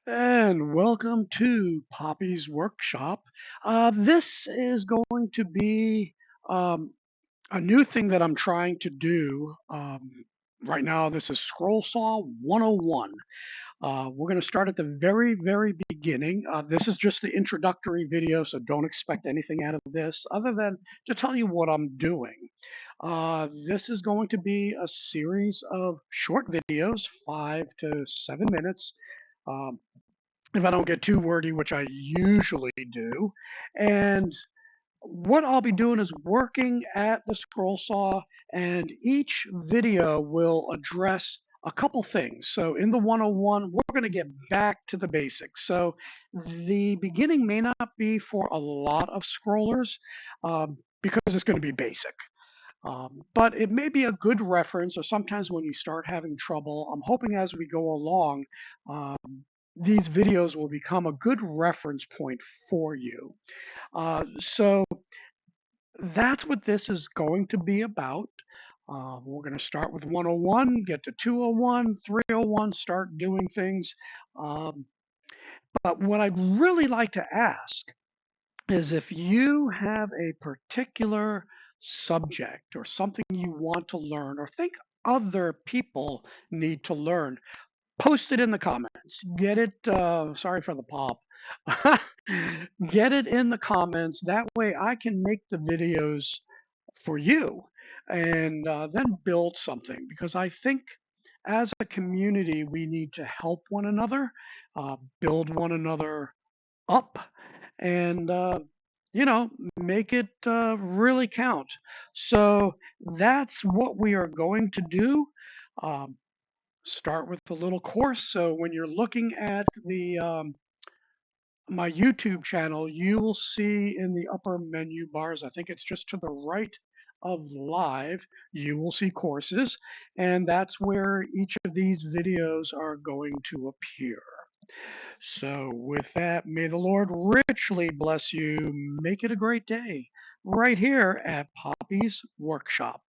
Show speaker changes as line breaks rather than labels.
And welcome to Poppy's Workshop. This is going to be um, a new thing that I'm trying to do. Right now, this is Scroll Saw 101. We're going to start at the very, very beginning. This is just the introductory video, so don't expect anything out of this other than to tell you what I'm doing. This is going to be a series of short videos, 5 to 7 minutes. Um, if I don't get too wordy, which I usually do. And what I'll be doing is working at the scroll saw, and each video will address a couple things. So in the 101, we're going to get back to the basics. So the beginning may not be for a lot of scrollers because it's going to be basic. But it may be a good reference, or sometimes when you start having trouble, I'm hoping as we go along, these videos will become a good reference point for you. So that's what this is going to be about. We're going to start with 101, get to 201, 301, start doing things. Um, but what I'd really like to ask is if you have a particular subject or something you want to learn or think other people need to learn, post it in the comments. Get it, sorry for the pop. Get it in the comments. That way I can make the videos for you and then build something because I think as a community we need to help one another, build one another up, and you know, make it really count. So that's what we are going to do. Um, Start with a little course. So when you're looking at the my YouTube channel, you will see in the upper menu bars, I think it's just to the right of live, you will see courses, and that's where each of these videos are going to appear. So, with that, may the Lord richly bless you. Make it a great day right here at Poppy's Workshop.